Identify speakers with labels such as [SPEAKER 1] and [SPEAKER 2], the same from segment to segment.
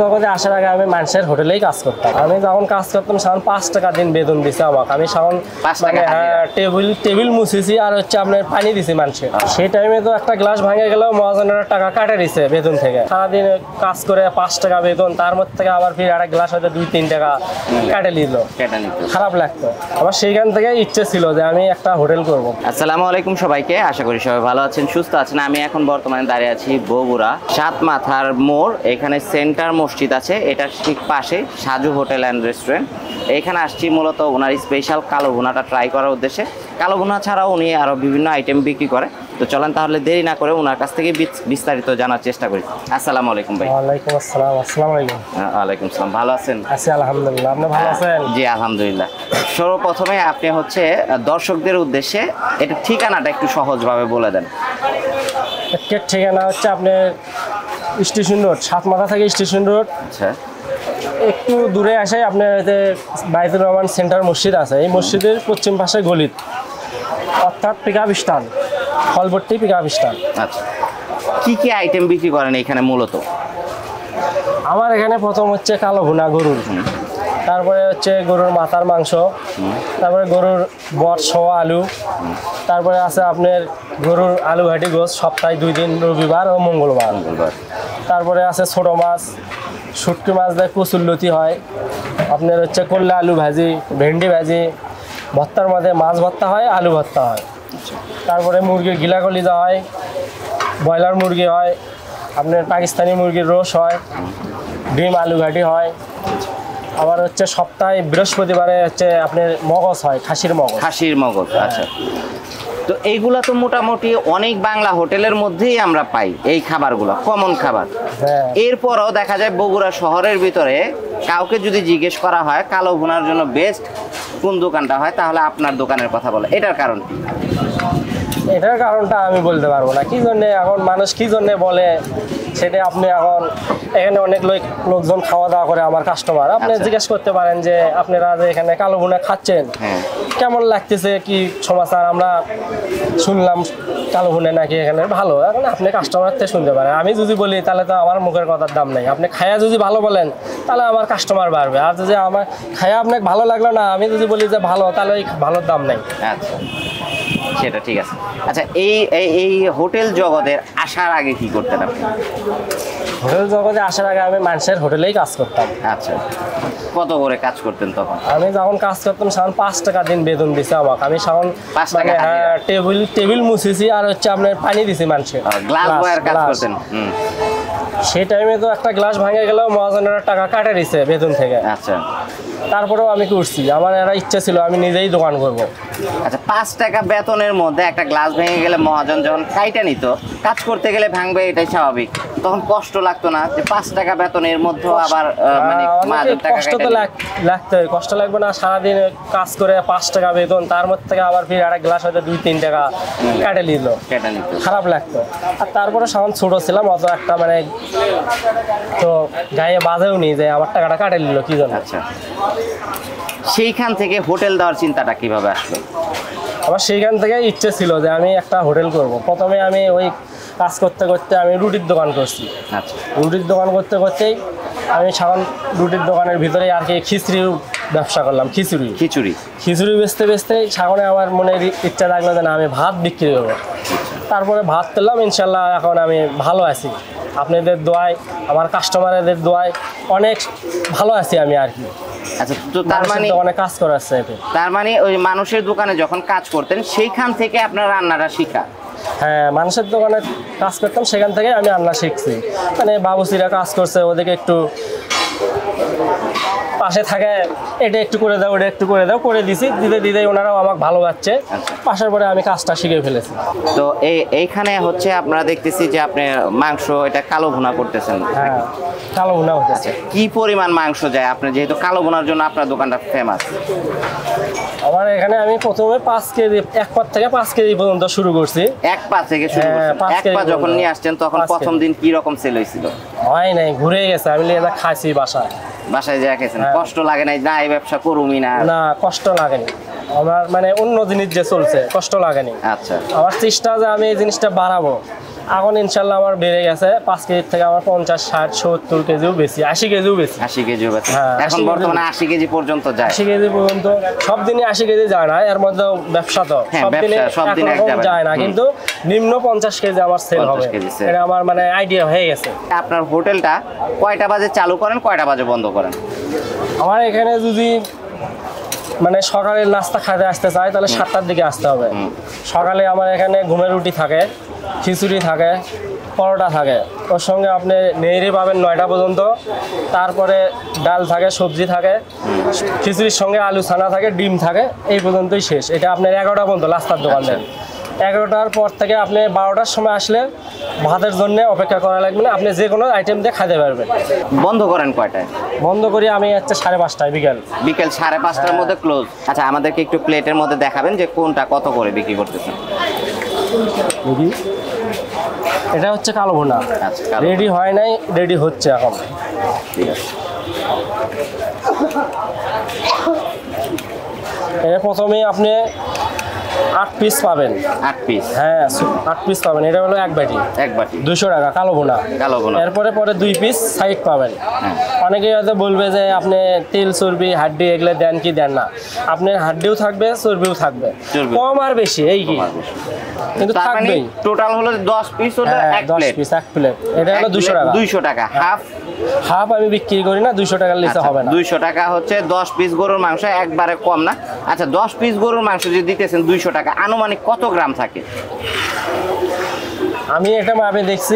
[SPEAKER 1] জগতে আসার আগে আমি মানুষের হোটেলেই কাজ করতাম। আমি যখন কাজ করতাম তখন 5 টাকা দিন বেতন দিছে আমাকে। আমি তখন মানে টেবিল মুছেছি আর হচ্ছে আপনার পানি দিছি মানুষের। সেই টাইমে তো একটা গ্লাস ভাঙে গেলেও মহাজনের টাকা কাটে দিছে বেতন থেকে। সারাদিন কাজ করে 5 টাকা বেতন, তার মধ্যে থেকে আবার ফির একটা গ্লাস হয়তো 2-3 টাকা কাটে নিল, খারাপ লাগতো। আমার সেইখান থেকে ইচ্ছে ছিল যে আমি একটা হোটেল করব।
[SPEAKER 2] আসসালামু আলাইকুম সবাইকে, আশা করি সবাই ভালো আছেন, সুস্থ আছেন। আমি এখন বর্তমানে দাঁড়িয়ে আছি বগুড়া সাত মাথার মোড়। এখানে সেন্টার মসজিদ আছে, এটার ঠিক পাশে সাজু হোটেল অ্যান্ড রেস্টুরেন্ট। এখানে আসছি মূলত ওনার স্পেশাল কালো ভুনাটা ট্রাই করার উদ্দেশ্যে। কালো ভুনা ছাড়াও উনি আরও বিভিন্ন আইটেম বিক্রি করে। তো চলেন তাহলে দেরি না করে ওনার কাছ থেকে বিস্তারিত জানার চেষ্টা করি। আসসালামু আলাইকুম ভাই।
[SPEAKER 1] ওয়ালাইকুম আসসালাম। আসসালামু আলাইকুম।
[SPEAKER 2] ওয়ালাইকুম আসসালাম। ভালো আছেন?
[SPEAKER 1] আছি আলহামদুলিল্লাহ। আপনি ভালো আছেন?
[SPEAKER 2] জি আলহামদুলিল্লাহ। সর্বপ্রথমে আপনি হচ্ছে দর্শকদের উদ্দেশ্যে এটা ঠিকানাটা একটু সহজভাবে বলে দেন।
[SPEAKER 1] ঠিকানা হচ্ছে আপনার স্টেশন রোড, সাত মাথা থেকে স্টেশন রোড।
[SPEAKER 2] আচ্ছা,
[SPEAKER 1] একটু দূরে আসে আপনার বাইতুর রহমান সেন্টার মসজিদ আছে। এই মসজিদের পশ্চিম পাশে গলিত, অর্থাৎ পিকআপ স্ট্যান্ড, ফলবর্তী পিকআপ স্ট্যান্ড।
[SPEAKER 2] আচ্ছা, কি কি আইটেম বিক্রি করেন এখানে মূলত?
[SPEAKER 1] আমার এখানে প্রথম হচ্ছে কালো ভুনা গরুর, তারপরে হচ্ছে গরুর মাথার মাংস, তারপরে গরুর বট সহ আলু, তারপরে আছে আপনার গরুর আলু ঘাটি গোস সপ্তাহে 2 দিন, রবিবার ও মঙ্গলবার। তারপরে আছে ছোট মাছ, শুটকি মাছ দিয়ে কচুরলতি হয়, আপনার হচ্ছে করলা আলু ভাজি, ভেন্ডি ভাজি, ভর্তার মধ্যে মাছ ভর্তা হয়, আলু ভর্তা হয়। তারপরে মুরগির গিলা কলিজা হয়, ব্রয়লার মুরগি হয়, আপনার পাকিস্তানি মুরগির রোস্ট হয়, ডিম আলু ঘাটি হয়। আবার হচ্ছে সপ্তাহে বৃহস্পতিবারে হচ্ছে আপনার মগজ হয়, খাসির মগজ।
[SPEAKER 2] আচ্ছা, তো এইগুলা তো মোটামুটি অনেক বাংলা হোটেলের মধ্যেই আমরা পাই এই খাবারগুলো, কমন খাবার। এরপরও দেখা যায় বগুড়া শহরের ভিতরে কাউকে যদি জিজ্ঞেস করা হয় কালো ভুনার জন্য বেস্ট কোন দোকানটা হয়, তাহলে আপনার দোকানের কথা বলে। এটার কারণ কি?
[SPEAKER 1] এটার কারণটা আমি বলতে পারবো না, কি জন্যে এখন মানুষ কি জন্যে বলে সেটা আপনি এখন এখানে অনেক লোকজন খাওয়া দাওয়া করে আমার কাস্টমার, আপনি জিজ্ঞেস করতে পারেন যে আপনারা যে এখানে কালো ভুনা খাচ্ছেন কেমন লাগতেছে, কি সমাচার। আমরা শুনলাম কালো ভুনা নাকি এখানে ভালো, এখন আপনি কাস্টমার থেকে শুনতে পারেন। আমি যদি বলি তাহলে তো আমার মুখের কথার দাম নেই। আপনি খায়া যদি ভালো বলেন তাহলে আমার কাস্টমার বাড়বে, আর যদি আমার খায়া আপনাকে ভালো লাগলো না, আমি যদি বলি যে ভালো, তাহলে ওই ভালোর দাম নেই।
[SPEAKER 2] আচ্ছা, সেটা ঠিক আছে। আচ্ছা, এই হোটেল জগতের আসার আগে কি করতেন আপনি?
[SPEAKER 1] হোটেল জগতে আসার আগে আমি মানুষের হোটেলেই কাজ করতাম।
[SPEAKER 2] আচ্ছা, কত করে কাজ করতেন তখন?
[SPEAKER 1] আমি যখন কাজ করতাম তখন 5 টাকা দিন বেতন দিছে আমাকে। আমি তখন মানে টেবিল মুছেছি আর হচ্ছে আপনার পানি দিছি মানুষের।
[SPEAKER 2] গ্লাস বয়ের কাজ করতেন।
[SPEAKER 1] সেই টাইমে তো একটা গ্লাস ভাঙে গেলেও মহাজনের টাকা কাটে দিছে বেতন থেকে।
[SPEAKER 2] আচ্ছা,
[SPEAKER 1] তারপরেও আমি করছি, আমার একটা ইচ্ছা ছিল আমি নিজেই দোকান করব।
[SPEAKER 2] আচ্ছা, 5 টাকা বেতনের মধ্যে একটা গ্লাস ভেঙে গেলে মহাজন যখন কাইটা নিত, কাজ করতে গেলে ভাঙবে, এটাই স্বাভাবিক। তখন কষ্ট লাগতো না যে 5 টাকা বেতনের মধ্যে আবার মানে
[SPEAKER 1] কষ্ট তো লাগতো? কষ্ট লাগবে না? সারাদিন কাজ করে 5 টাকা বেতন, তার মধ্যে থেকে আবার ফির একটা গ্লাস হয়তো 2-3 টাকা কাটে নিত, খারাপ লাগতো। আর তারপরে সামান ছোট ছিলাম, অত একটা মানে তো গায়ে বাজেও নি যে আমার টাকাটা কাটে নিল কি জন্য।
[SPEAKER 2] আচ্ছা, সেইখান থেকে হোটেল দেওয়ার চিন্তাটা কিভাবে আসলো?
[SPEAKER 1] আমার সেইখান থেকে ইচ্ছে ছিল যে আমি একটা হোটেল করব। প্রথমে আমি ওই কাজ করতে করতে আমি রুটির দোকান করছি।
[SPEAKER 2] আচ্ছা,
[SPEAKER 1] রুটির দোকান করতে করতেই আমি সাধারণ রুটির দোকানের ভিতরে আর কি খিচুড়ির ব্যবসা করলাম। খিচুড়ি বেচতে সাগরে আমার মনে ইচ্ছা লাগলো যে না আমি ভাত বিক্রি করবো। তারপরে ভাত পেলাম, ইনশাল্লাহ এখন আমি ভালো আছি। আপনাদের দোয়ায়, আমার কাস্টমারদের দোয়ায় অনেক ভালো আছি আমি আর কি।
[SPEAKER 2] আচ্ছা, তো তার মানে
[SPEAKER 1] অনেক কাজ করাচ্ছে।
[SPEAKER 2] তার মানে ওই মানুষের দোকানে যখন কাজ করতেন সেইখান থেকে আপনার রান্নাটা শিখা?
[SPEAKER 1] হ্যাঁ, মানুষের দোকানে কাজ করতাম, সেখান থেকে আমি রান্না শিখছি। মানে বাবুসিরা কাজ করছে, ওদেরকে একটু পাশে থাকে, এটা একটু করে দাও, ওটা একটু করে দাও, করে দিছি। দিতে ওনারাও আমাকে ভালোবাসছে। পাশের পরে আমি কাজটা শিখে ফেলেছি।
[SPEAKER 2] তো এইখানে হচ্ছে আপনারা দেখতেছি যে আপনি মাংস এটা কালো ভুনা করতেছেন।
[SPEAKER 1] হ্যাঁ, কালো ভুনা হচ্ছে।
[SPEAKER 2] কি পরিমাণ মাংস যায় আপনার, যেহেতু কালো ভুনার জন্য আপনার দোকানটা ফেমাস?
[SPEAKER 1] আমার এখানে আমি প্রথমে 5 কেজি, 1 পা থেকে 5 কেজি পর্যন্ত শুরু করছি।
[SPEAKER 2] 1 পা থেকে শুরু করছেন? 1 পা যখন নিয়ে আসছেন তখন প্রথম দিন কি রকম সেল হয়েছিল?
[SPEAKER 1] হয় নাই, ঘুরে গেছে। আমি লিয়ে খাইছি বাসায় যা খেয়েছেন।
[SPEAKER 2] কষ্ট লাগে নাই না এই ব্যবসা করুমি? না,
[SPEAKER 1] কষ্ট লাগেনি আমার, মানে অন্য জিনিস যে চলছে কষ্ট লাগেনি।
[SPEAKER 2] আচ্ছা,
[SPEAKER 1] আমার চেষ্টা যে আমি এই জিনিসটা বাড়াবো, এখন ইনশাল্লাহ আমার বেড়ে গেছে 5 কেজির থেকে আমার 50, 60, 70 কেজিও বেশি, 80 কেজিও বেশি।
[SPEAKER 2] 80 কেজিও বেশি।
[SPEAKER 1] হ্যাঁ,
[SPEAKER 2] এখন
[SPEAKER 1] 80
[SPEAKER 2] বর্তমানে 80 কেজি পর্যন্ত যায়।
[SPEAKER 1] 80 কেজি পর্যন্ত সব দিনে 80 কেজি যায় না, এর মধ্যে ব্যবসা তো
[SPEAKER 2] হ্যাঁ,
[SPEAKER 1] সব দিনে
[SPEAKER 2] ব্যবসা, সব দিনে এক
[SPEAKER 1] একরকম
[SPEAKER 2] যাবে।
[SPEAKER 1] যায় না, কিন্তু নিম্ন 50 কেজি আমার সেল
[SPEAKER 2] 50
[SPEAKER 1] হবে,
[SPEAKER 2] কেজি sell।
[SPEAKER 1] এটা আমার মানে আইডিয়া হয়ে গেছে।
[SPEAKER 2] আপনার হোটেলটা কয়টা বাজে চালু করেন, কয়টা বাজে বন্ধ করেন?
[SPEAKER 1] আমার এখানে যদি মানে সকালের নাস্তা খাইতে আসতে চাই তাহলে 7টার দিকে আসতে হবে। সকালে আমার এখানে ঘুমের রুটি থাকে, খিচুড়ি থাকে, পরোটা থাকে, ওর সঙ্গে আপনি নেড়ি পাবেন 9টা পর্যন্ত। তারপরে ডাল থাকে, সবজি থাকে, খিচুড়ির সঙ্গে আলু ছানা থাকে, ডিম থাকে, এই পর্যন্তই শেষ। এটা আপনার 11টা পর্যন্ত লাস্টার দোকান দেন। 11টার পর থেকে আপনি 12টার সময় আসলে ভাতের জন্য অপেক্ষা করা লাগবে না, আপনি যে কোনো আইটেম দিয়ে খাইতে পারবেন।
[SPEAKER 2] বন্ধ করেন কয়টায়?
[SPEAKER 1] বন্ধ করি আমি হচ্ছে 5:30 বিকেল।
[SPEAKER 2] বিকেল 5:30টার মধ্যে ক্লোজ। আচ্ছা, আমাদেরকে একটু প্লেটের মধ্যে দেখাবেন যে কোনটা কত করে বিক্রি করতেছেন।
[SPEAKER 1] এটা হচ্ছে কালো ভুনা,
[SPEAKER 2] আচ্ছা, কালো
[SPEAKER 1] রেডি হয় নাই, রেডি হচ্ছে এখন।
[SPEAKER 2] ঠিক আছে।
[SPEAKER 1] এটা প্রথমেই আপনি 8 পিস পাবেন।
[SPEAKER 2] 8 পিস।
[SPEAKER 1] হ্যাঁ, 8 পিস পাবেন। এটা হলো এক বাটি,
[SPEAKER 2] এক বাটি
[SPEAKER 1] 200 টাকা কালো ভুনা।
[SPEAKER 2] কালো ভুনা।
[SPEAKER 1] এরপরে 2 পিস সাইড পাবেন।
[SPEAKER 2] হ্যাঁ।
[SPEAKER 1] অনেকে হয়তো বলবে যে আপনি তেল, চর্বি, হাড্ডি এগুলো দেন কি দেন না। আপনার হাড্ডিও থাকবে, চর্বিও থাকবে,
[SPEAKER 2] চর্বি।
[SPEAKER 1] কম আর বেশি এই কি, কিন্তু
[SPEAKER 2] তার মানে
[SPEAKER 1] থাকবেই।
[SPEAKER 2] টোটাল হলো 10 পিস হলো এক
[SPEAKER 1] 10
[SPEAKER 2] প্লেট।
[SPEAKER 1] পিস এক প্লেট। এটা হলো 200 টাকা।
[SPEAKER 2] 200 টাকা। হাফ
[SPEAKER 1] হাফ আমি বিক্রি করি না, 200 টাকার নিচে হবে না।
[SPEAKER 2] 200 টাকা হচ্ছে 10 পিস গরুর মাংস, একবারে কম না। আচ্ছা, 10 পিস গরুর মাংস যদি দিতেছেন 200 টাকা, আনুমানিক কত গ্রাম থাকে?
[SPEAKER 1] আমি এটা মাপে দেখছি,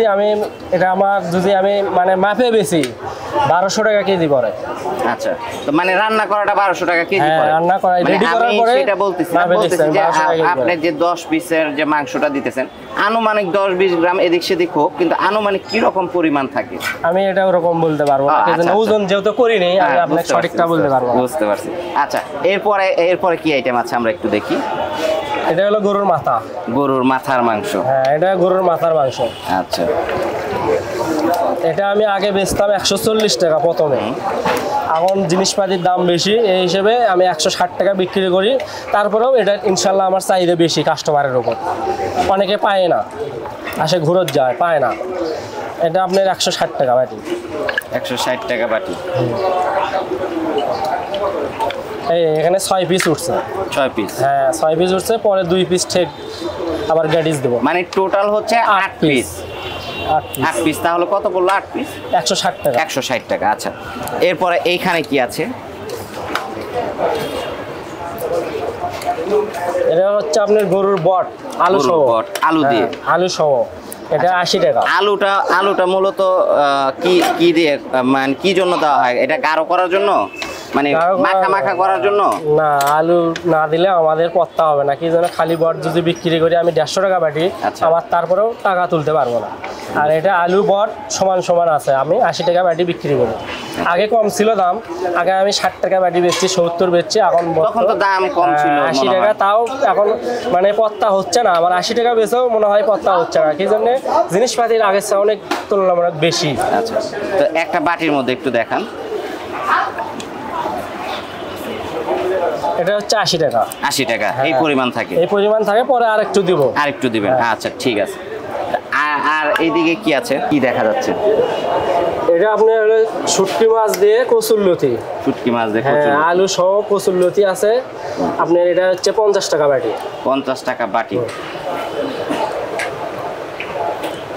[SPEAKER 1] এটা আমার যদি আমি মানে মাপে বেশি 1200 টাকা কেজি পড়ে।
[SPEAKER 2] আচ্ছা, তো মানে রান্না করাটা 1200 টাকা কেজি
[SPEAKER 1] হ্যাঁ,
[SPEAKER 2] পড়ে।
[SPEAKER 1] রান্না করা
[SPEAKER 2] মানে
[SPEAKER 1] রেডি করার
[SPEAKER 2] আমি
[SPEAKER 1] পরে
[SPEAKER 2] সেটা বলতেছি না,
[SPEAKER 1] মাপে
[SPEAKER 2] বলতেছি
[SPEAKER 1] দেখছি
[SPEAKER 2] যে
[SPEAKER 1] 1200 টাকা কেজি
[SPEAKER 2] আপনি
[SPEAKER 1] পড়ে।
[SPEAKER 2] যে 10 পিসের যে মাংসটা দিতেছেন, আনুমানিক 10-20 গ্রাম এদিক সেদিক হোক, কিন্তু আনুমানিক কি রকম পরিমাণ থাকে?
[SPEAKER 1] আমি এটা ওরকম বলতে পারবো না,
[SPEAKER 2] আচ্ছা,
[SPEAKER 1] কারণ
[SPEAKER 2] আচ্ছা।
[SPEAKER 1] ওজন যেহেতু করি নেই, আমি
[SPEAKER 2] হ্যাঁ,
[SPEAKER 1] আপনাকে
[SPEAKER 2] বুঝতে
[SPEAKER 1] সঠিকটা
[SPEAKER 2] পারছি,
[SPEAKER 1] বলতে পারবো না।
[SPEAKER 2] বুঝতে পারছি। আচ্ছা, এরপরে কি আইটেম আছে আমরা একটু দেখি।
[SPEAKER 1] এটা হলো গরুর মাথা।
[SPEAKER 2] গরুর মাথার মাংস।
[SPEAKER 1] হ্যাঁ, এটা গরুর মাথার মাংস।
[SPEAKER 2] আচ্ছা,
[SPEAKER 1] এটা আমি আগে বেচতাম 140 টাকা প্রথমে। এখন জিনিসপাতির দাম বেশি, এই হিসেবে আমি 160 টাকা বিক্রি করি। তারপরেও এটা ইনশাল্লাহ আমার চাহিদা বেশি কাস্টমারের উপর। অনেকে পায় না, আসে ঘুরত যায়, পায় না। এটা আপনার 160 টাকা বাটি।
[SPEAKER 2] 160 টাকা বাটি।
[SPEAKER 1] এখানে 6 পিস উঠছে।
[SPEAKER 2] 6 পিস।
[SPEAKER 1] হ্যাঁ, 6 পিস উঠছে, পরে 2 পিস ঠিক আবার গ্যাডিস দেবো।
[SPEAKER 2] মানে টোটাল হচ্ছে 8 পিস। 8 পিস তাহলে কত বললো? 8 পিস
[SPEAKER 1] 160 টাকা।
[SPEAKER 2] 160 টাকা। আচ্ছা, এরপরে এইখানে কি আছে?
[SPEAKER 1] এটা হচ্ছে আপনার গরুর বট, আলু সহ।
[SPEAKER 2] গরুর বট, আলু দিয়ে।
[SPEAKER 1] হ্যাঁ, আলু সহ। এটা 80 টাকা।
[SPEAKER 2] আলুটা মূলত কি দিয়ে, মানে কি জন্য দেওয়া হয়? এটা গাঢ় করার জন্য, মানে মাখা করার জন্য?
[SPEAKER 1] না, আলু না দিলে আমাদের পত্তা হবে না। কি জন্য, খালি বট যদি বিক্রি করি আমি 150 টাকা বাটি,
[SPEAKER 2] আচ্ছা।
[SPEAKER 1] আমার তারপরেও টাকা তুলতে পারবো না। আর এটা আলু বট সমান সমান আছে, আমি 80 টাকা বাটি বিক্রি করি। আগে কম ছিল দাম, আগে আমি 60 টাকা বাটি বেচছি, 70 বেচছি। এখন
[SPEAKER 2] তখন তো দাম কম ছিল
[SPEAKER 1] 80
[SPEAKER 2] মনে
[SPEAKER 1] টাকা,
[SPEAKER 2] হয়।
[SPEAKER 1] তাও এখন মানে পত্তা হচ্ছে না আমার। 80 টাকা বেচেও মনে হয় পত্তা হচ্ছে না। কি জন্য, জিনিসপাতির আগের চেয়ে অনেক তুলনামূলক বেশি।
[SPEAKER 2] আচ্ছা, তো একটা বাটির মধ্যে একটু দেখান।
[SPEAKER 1] এটা হচ্ছে 80 টাকা।
[SPEAKER 2] 80 টাকা এই
[SPEAKER 1] হ্যাঁ।
[SPEAKER 2] পরিমাণ থাকে।
[SPEAKER 1] এই পরিমাণ থাকে, পরে আর একটু দিব।
[SPEAKER 2] আর একটু দিবেন?
[SPEAKER 1] হ্যাঁ।
[SPEAKER 2] আচ্ছা, ঠিক আছে। আর এইদিকে কি আছে, কি দেখা যাচ্ছে?
[SPEAKER 1] এটা আপনার হলো শুটকি মাছ দিয়ে কচুরলতি।
[SPEAKER 2] শুটকি মাছ দেখো।
[SPEAKER 1] হ্যাঁ, আলু সহ কচুরলতি আছে আপনার। এটা হচ্ছে 50 টাকা বাটি।
[SPEAKER 2] 50 টাকা বাটি।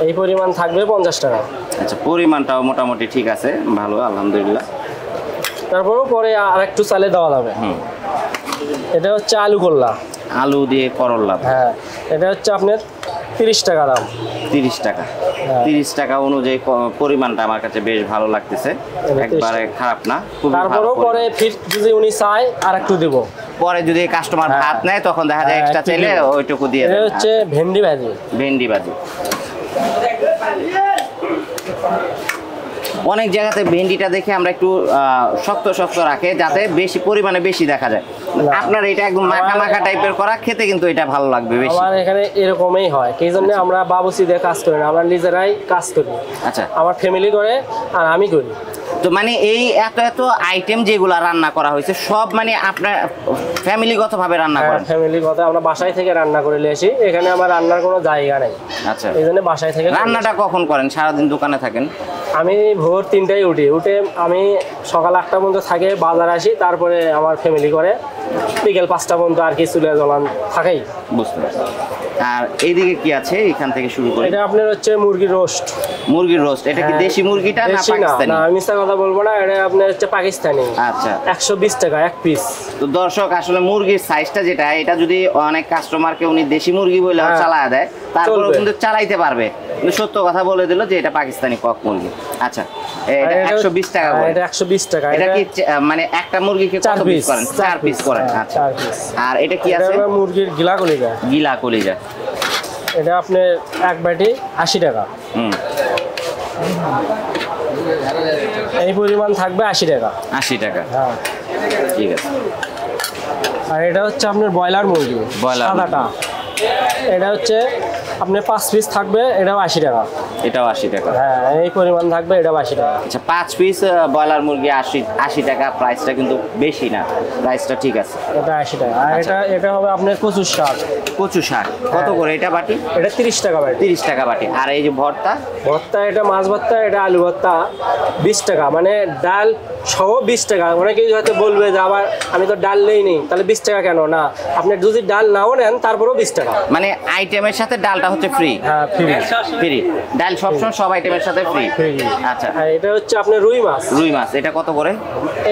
[SPEAKER 1] এই পরিমাণ থাকবে 50 টাকা।
[SPEAKER 2] আচ্ছা, পরিমাণটাও মোটামুটি ঠিক আছে, ভালো, আলহামদুলিল্লাহ।
[SPEAKER 1] তারপরেও পরে আর একটু চালে দেওয়া যাবে। এটা হচ্ছে আলু করলা।
[SPEAKER 2] আলু দিয়ে করল্লা।
[SPEAKER 1] হ্যাঁ, এটা হচ্ছে আপনার 30 টাকা দাম।
[SPEAKER 2] 30 টাকা।
[SPEAKER 1] হ্যাঁ।
[SPEAKER 2] 30 টাকা অনুযায়ী পরিমাণটা আমার কাছে বেশ ভালো লাগতেছে, একবারে খারাপ না, খুবই ভালো
[SPEAKER 1] তারপরেও
[SPEAKER 2] পরিমাণ।
[SPEAKER 1] পরে ফির যদি উনি চায় আর একটু দিব।
[SPEAKER 2] পরে যদি কাস্টমার
[SPEAKER 1] হ্যাঁ।
[SPEAKER 2] ভাত নেয় তখন দেখা যায়
[SPEAKER 1] হ্যাঁ,
[SPEAKER 2] এক্সট্রা
[SPEAKER 1] একটু
[SPEAKER 2] চাইলে
[SPEAKER 1] দিব।
[SPEAKER 2] ওইটুকু দিয়ে
[SPEAKER 1] এটা
[SPEAKER 2] দেন।
[SPEAKER 1] হচ্ছে ভেন্ডি ভাজি।
[SPEAKER 2] ভেন্ডি ভাজি। অনেক জায়গাতে ভেন্ডিটা দেখে আমরা একটু শক্ত শক্ত রাখে, যাতে বেশি পরিমাণে বেশি দেখা যায়।
[SPEAKER 1] না।
[SPEAKER 2] আপনার এটা একদম মাখা টাইপের করা, খেতে কিন্তু এটা ভালো লাগবে বেশি।
[SPEAKER 1] আমার এখানে এরকমই হয়, সেই জন্য আমরা বাবুচি দিয়ে কাজ করি না, আমরা নিজেরাই কাজ করি।
[SPEAKER 2] আচ্ছা,
[SPEAKER 1] আমার ফ্যামিলি করে আর আমি করি।
[SPEAKER 2] তো মানে এই এত এত আইটেম যেগুলা রান্না করা হয়েছে সব মানে আপনার ফ্যামিলিগতভাবে রান্না করেন?
[SPEAKER 1] ফ্যামিলিগত আমরা বাসায় থেকে রান্না করে নিয়ে আসি, এখানে আমার রান্নার কোনো জায়গা নেই।
[SPEAKER 2] আচ্ছা,
[SPEAKER 1] এই জন্য বাসায় থেকে
[SPEAKER 2] রান্নাটা কখন করেন? সারাদিন দোকানে থাকেন?
[SPEAKER 1] আমি ভোর 3টায় উঠে আমি সকাল 8টা পর্যন্ত থাকে বাজার আসি, তারপরে আমার ফ্যামিলি করে বিকেল 5টা পর্যন্ত আর কি চুলে জ্বলান থাকেই।
[SPEAKER 2] বুঝতে পারছি। আর এইদিকে কি আছে এখান থেকে শুরু করি?
[SPEAKER 1] এটা আপনার হচ্ছে মুরগির রোস্ট।
[SPEAKER 2] মুরগির রোস্ট, এটা কি দেশি মুরগিটা না
[SPEAKER 1] দেশি না?
[SPEAKER 2] পাকিস্তানি?
[SPEAKER 1] না আমি মিথ্যা কথা বলবো না, এটা আপনার হচ্ছে পাকিস্তানি।
[SPEAKER 2] আচ্ছা,
[SPEAKER 1] 120 টাকা এক পিস।
[SPEAKER 2] তো দর্শক আসলে মুরগির সাইজটা যেটা, এটা যদি অনেক কাস্টমারকে উনি দেশি মুরগি বলে চালায় দেয় তারপরেও কিন্তু চালাইতে পারবে, কিন্তু সত্য কথা বলে দিল যে এটা পাকিস্তানি কক মুরগি। আচ্ছা, এটা 120 টাকা করে।
[SPEAKER 1] এটা 120 টাকা।
[SPEAKER 2] এটা কি মানে একটা মুরগিকে কত পিস করেন? 4 পিস করেন। আচ্ছা, আর এটা কি আছে?
[SPEAKER 1] এটা মুরগির গিলা কলিজা।
[SPEAKER 2] গিলা কলিজা,
[SPEAKER 1] এটা আপনার এক বাটি 80 টাকা। এই পরিমাণ থাকবে 80 টাকা।
[SPEAKER 2] 80 টাকা,
[SPEAKER 1] হ্যাঁ
[SPEAKER 2] ঠিক আছে।
[SPEAKER 1] আর এটা হচ্ছে আপনার ব্রয়লার মুরগি, সাদাটা। এটা হচ্ছে আপনার 5 পিস থাকবে, এটাও 80 টাকা।
[SPEAKER 2] এটাও 80 টাকা।
[SPEAKER 1] হ্যাঁ এই পরিমাণ থাকবে, এটাও 80 টাকা।
[SPEAKER 2] আচ্ছা, 5 পিস ব্রয়লার মুরগি 80 টাকা। প্রাইসটা কিন্তু বেশি না, প্রাইসটা ঠিক আছে।
[SPEAKER 1] এটা 80 টাকা। আর এটা হবে আপনার কচুর শাক।
[SPEAKER 2] কচু শাক কত করে এটা বাটি?
[SPEAKER 1] এটা 30 টাকা বাটি।
[SPEAKER 2] 30 টাকা বাটি। আর এই যে ভর্তা?
[SPEAKER 1] ভর্তা এটা মাছ ভর্তা, এটা আলু ভর্তা 20 টাকা, মানে ডাল সহ 20 টাকা। অনেকেই হয়তো বলবে যে আবার আমি তো ডাল নেইনি, তাহলে 20 টাকা কেন? না, আপনি যদি ডাল নাও নেন তারপরেও 20 টাকা।
[SPEAKER 2] মানে আইটেমের সাথে ডালটা হচ্ছে ফ্রি?
[SPEAKER 1] হ্যাঁ ফ্রি।
[SPEAKER 2] ফ্রি ডাল সবসময় সব আইটেমের সাথে ফ্রি। আচ্ছা,
[SPEAKER 1] আর এটা হচ্ছে আপনার রুই মাছ।
[SPEAKER 2] রুই মাছ এটা কত করে?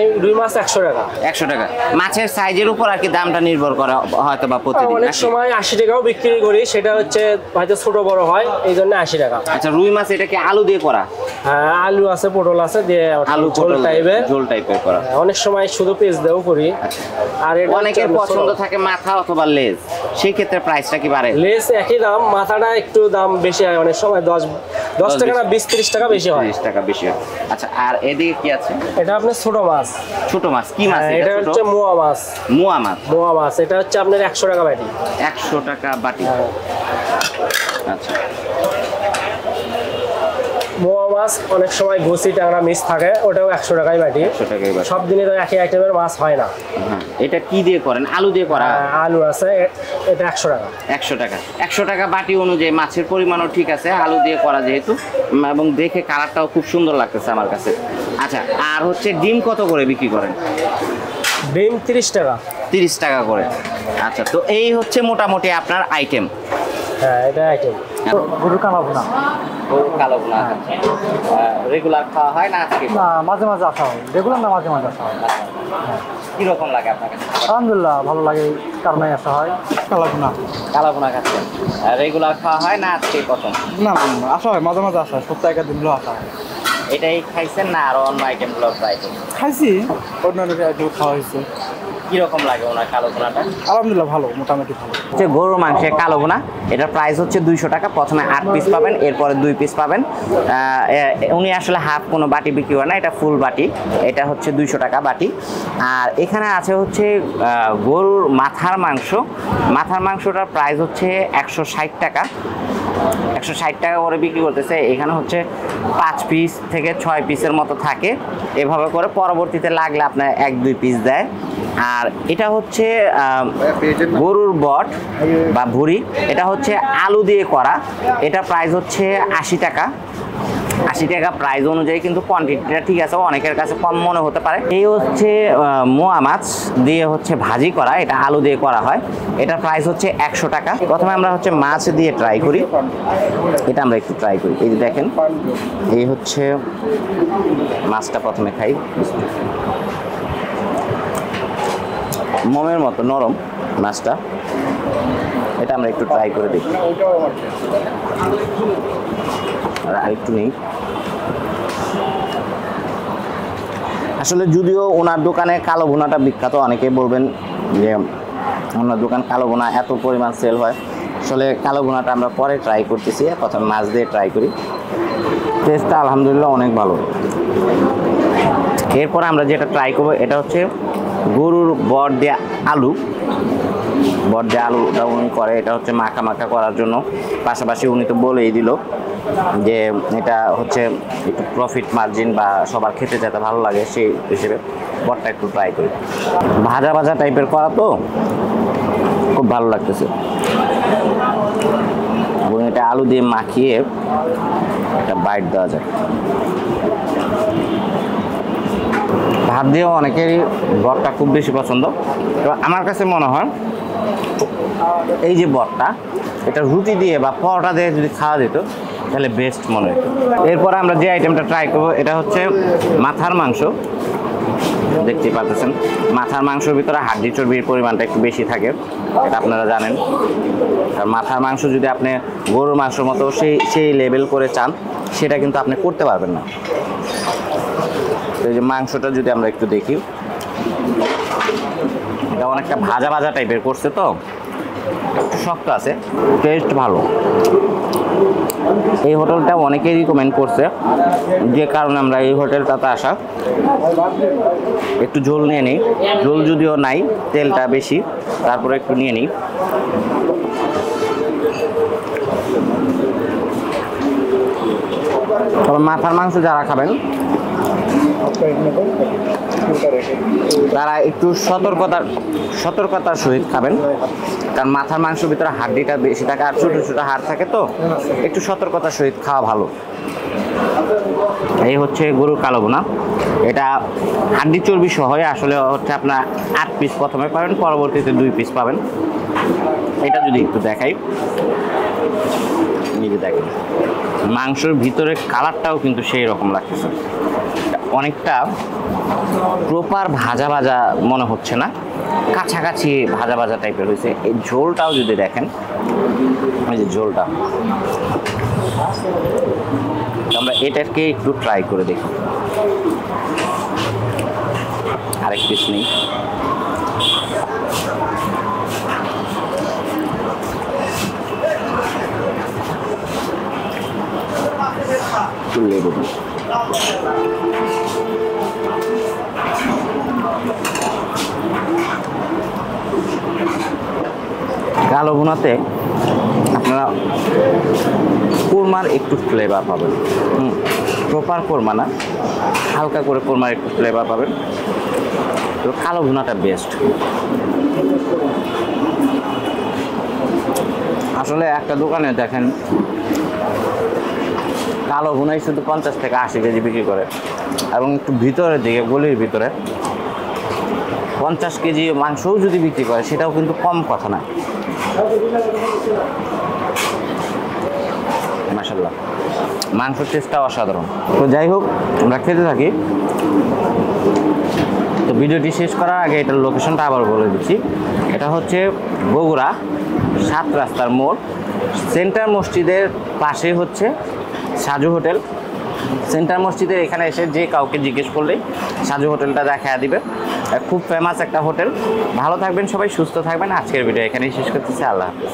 [SPEAKER 1] এই রুই মাছ 100 টাকা।
[SPEAKER 2] 100 টাকা। মাছের সাইজের উপর আর কি দামটা নির্ভর করে হয়তো বা প্রতিদিন?
[SPEAKER 1] অনেক সময় 80 টাকাও বিক্রি করি, সেটা হচ্ছে হয়তো ছোট বড় হয়, এই জন্য 80 টাকা।
[SPEAKER 2] আচ্ছা, রুই মাছ এটা কি আলু দিয়ে করা?
[SPEAKER 1] হ্যাঁ আলু আছে, পটল আছে, দিয়ে
[SPEAKER 2] আলু
[SPEAKER 1] ঝোল টাইপের।
[SPEAKER 2] ঝোল টাইপের করা।
[SPEAKER 1] অনেক সময় শুধু পেঁয়াজ দিয়েও করি। আর এটা
[SPEAKER 2] অনেকের পছন্দ থাকে মাথা অথবা লেজ, সেই ক্ষেত্রে প্রাইসটা কি বাড়ে?
[SPEAKER 1] লেজ একই দাম, মাথাটা একটু দাম বেশি হয়, অনেক সময় 10 টাকা না 20-30 টাকা বেশি হয়।
[SPEAKER 2] 30 টাকা বেশি হয়। আচ্ছা, আর এদিকে কি আছে?
[SPEAKER 1] এটা আপনার ছোট মাছ।
[SPEAKER 2] ছোট মাছ কি মাছ?
[SPEAKER 1] এটা হচ্ছে মোয়া মাছ।
[SPEAKER 2] মোয়া মাছ।
[SPEAKER 1] মোয়া মাছ এটা হচ্ছে আপনার 100 টাকা বাটি।
[SPEAKER 2] 100 টাকা বাটি। আচ্ছা,
[SPEAKER 1] মোয়া মাছ অনেক সময় ঘুষি ট্যাংরা মিক্স থাকে, ওটাও 100 টাকায় বাটি।
[SPEAKER 2] 100 টাকাই বাটি।
[SPEAKER 1] সব দিনে তো একই আইটেমের মাছ হয় না।
[SPEAKER 2] হ্যাঁ, এটা কি দিয়ে করেন? আলু দিয়ে করা?
[SPEAKER 1] আলু আছে, এটা 100 টাকা।
[SPEAKER 2] 100 টাকা। 100 টাকা বাটি অনুযায়ী মাছের পরিমাণও ঠিক আছে, আলু দিয়ে করা যেহেতু, এবং দেখে কালারটাও খুব সুন্দর লাগতেছে আমার কাছে। আচ্ছা, আর হচ্ছে ডিম কত করে বিক্রি করেন?
[SPEAKER 1] ডিম 30 টাকা।
[SPEAKER 2] 30 টাকা করে। আচ্ছা, তো এই হচ্ছে মোটামুটি আপনার আইটেম।
[SPEAKER 1] হ্যাঁ এটা আইটেম।
[SPEAKER 3] গরুর কালো ভুনা।
[SPEAKER 2] গরুর কালো ভুনা রেগুলার খাওয়া হয় না আজকে?
[SPEAKER 3] না, মাঝে মাঝে আসা হয়, রেগুলার না, মাঝে মাঝে আসা হয়।
[SPEAKER 2] কিরকম লাগে আপনার কাছে?
[SPEAKER 3] আলহামদুলিল্লাহ ভালো লাগে, কারণে আসা হয়। কালো ভুনা।
[SPEAKER 2] কালো ভুনা খাচ্ছেন, রেগুলার খাওয়া হয় না আজকে প্রথম?
[SPEAKER 3] না না, আসা হয়, মাঝে মাঝে আসা হয়, সপ্তাহে একদিনগুলো আসা হয়।
[SPEAKER 2] এটাই খাইছেন না আরো অন্য আইটেমগুলো ট্রাই করছেন?
[SPEAKER 3] খাইছি, অন্যান্য আইটেম খাওয়া হয়েছে।
[SPEAKER 2] কিরকম লাগে ওনার কালো ভুনাটা?
[SPEAKER 3] আলহামদুলিল্লাহ ভালো, মোটামুটি ভালো।
[SPEAKER 2] হচ্ছে গরুর মাংসের কালো ভুনা, এটার প্রাইস হচ্ছে 200 টাকা। প্রথমে 8 পিস পাবেন, এরপরে 2 পিস পাবেন। উনি আসলে হাফ কোনো বাটি বিক্রি করে না, এটা ফুল বাটি। এটা হচ্ছে 200 টাকা বাটি। আর এখানে আছে হচ্ছে গরুর মাথার মাংস। মাথার মাংসটার প্রাইস হচ্ছে 160 টাকা। 160 টাকা করে বিক্রি করতেছে। এখানে হচ্ছে 5 পিস থেকে 6 পিসের মতো থাকে, এভাবে করে পরবর্তীতে লাগলে আপনার 1-2 পিস দেয়। আর এটা হচ্ছে গরুর বট বা ভুঁড়ি, এটা হচ্ছে আলু দিয়ে করা। এটা প্রাইস হচ্ছে 80 টাকা। 80 টাকা প্রাইস অনুযায়ী কিন্তু কোয়ান্টিটিটা ঠিক আছে, অনেকের কাছে কম মনে হতে পারে। এই হচ্ছে মোয়া মাছ দিয়ে হচ্ছে ভাজি করা, এটা আলু দিয়ে করা হয়। এটার প্রাইস হচ্ছে 100 টাকা। প্রথমে আমরা হচ্ছে মাছ দিয়ে ট্রাই করি, এটা আমরা একটু ট্রাই করি। এই যে দেখেন, এই হচ্ছে মাছটা প্রথমে খাই। মোমের মতো নরম মাছটা, এটা আমরা একটু ট্রাই করে দেখি। আর একটু নেই। আসলে যদিও ওনার দোকানে কালো ভুনাটা বিখ্যাত, অনেকেই বলবেন যে ওনার দোকান কালো ভুনা এত পরিমাণ সেল হয়। আসলে কালো ভুনাটা আমরা পরে ট্রাই করতেছি, প্রথমে মাছ দিয়ে ট্রাই করি। টেস্টটা আলহামদুলিল্লাহ অনেক ভালো। এরপর আমরা যেটা ট্রাই করবো, এটা হচ্ছে গরুর বট দিয়ে আলু। বট দিয়ে আলুটা উনি করে, এটা হচ্ছে মাখা মাখা করার জন্য। পাশাপাশি উনি তো বলেই দিল যে এটা হচ্ছে একটু প্রফিট মার্জিন বা সবার খেতে যেতে ভালো লাগে সেই হিসেবে বটটা একটু ট্রাই করি। ভাজা ভাজা টাইপের করা তো খুব ভালো লাগতেছে, এবং এটা আলু দিয়ে মাখিয়ে একটা বাইট দেওয়া যায়। ভাত দিয়েও অনেকেরই বটটা খুব বেশি পছন্দ, তো আমার কাছে মনে হয় এই যে বটটা এটা রুটি দিয়ে বা পরোটা দিয়ে যদি খাওয়া যেত তাহলে বেস্ট মনে হতো। এরপর আমরা যে আইটেমটা ট্রাই করবো এটা হচ্ছে মাথার মাংস। দেখতে পাচ্ছেন মাথার মাংসের ভিতরে হাড্ডি চর্বির পরিমাণটা একটু বেশি থাকে, এটা আপনারা জানেন। আর মাথার মাংস যদি আপনি গরুর মাংসের মতো সেই লেভেল করে চান সেটা কিন্তু আপনি করতে পারবেন না। এই যে মাংসটা যদি আমরা একটু দেখি, এটা অনেকটা ভাজা ভাজা টাইপের করছে, তো একটু শক্ত আছে, টেস্ট ভালো। এই হোটেলটা অনেকেই রিকমেন্ড করছে, যে কারণে আমরা এই হোটেলটাতে আসা। একটু ঝোল নিয়ে নিই, ঝোল যদিও নাই, তেলটা বেশি, তারপরে একটু নিয়ে নিই। তবে মাথার মাংস যারা খাবেন তারা একটু সতর্কতার সহিত খাবেন, কারণ মাথার মাংসের ভিতরে হাড্ডিটা বেশি থাকে আর ছোটো ছোটো হাড় থাকে, তো একটু সতর্কতার সহিত খাওয়া ভালো। এই হচ্ছে গরুর কালো ভুনা, এটা হাড্ডি চর্বি সহ আসলে হচ্ছে আপনার 8 পিস প্রথমে পাবেন, পরবর্তীতে 2 পিস পাবেন। এটা যদি একটু দেখাই, নিজে দেখেন মাংসের ভিতরে কালারটাও কিন্তু সেই রকম লাগতেছে, অনেকটা প্রপার ভাজা ভাজা মনে হচ্ছে না, কাছাকাছি ভাজা ভাজা টাইপের হয়েছে। এই ঝোলটাও যদি দেখেন, এই যে ঝোলটা, আমরা এটাকে একটু ট্রাই করে দেখি। আরেক পিস নেই, একটু লেবু দিই। কালো ভুনাতে আপনারা কোরমার একটু ফ্লেভার পাবেন, প্রপার কোরমা না, হালকা করে কোরমার একটু ফ্লেভার পাবেন। তো কালো ভুনাটা বেস্ট। আসলে একটা দোকানে দেখেন কালো ভুনাই শুধু 50 থেকে 80 কেজি বিক্রি করে, এবং একটু ভিতরের দিকে গলির ভিতরে 50 কেজি মাংসও যদি বিক্রি করে সেটাও কিন্তু কম কথা না। মাশাআল্লাহ, মাংসের টেস্টটা অসাধারণ। তো যাই হোক, আমরা খেতে থাকি। তো ভিডিওটি শেষ করার আগে এটার লোকেশনটা আবার বলে দিচ্ছি। এটা হচ্ছে বগুড়া 7 রাস্তার মোড়, সেন্টার মসজিদের পাশে হচ্ছে সাজু হোটেল। সেন্টার মসজিদের এখানে এসে যে কাউকে জিজ্ঞেস করলেই সাজু হোটেলটা দেখা দিবে। খুব ফেমাস একটা হোটেল। ভালো থাকবেন সবাই, সুস্থ থাকবেন। আজকের ভিডিও এখানেই শেষ করতেছি। আল্লাহ হাফেজ।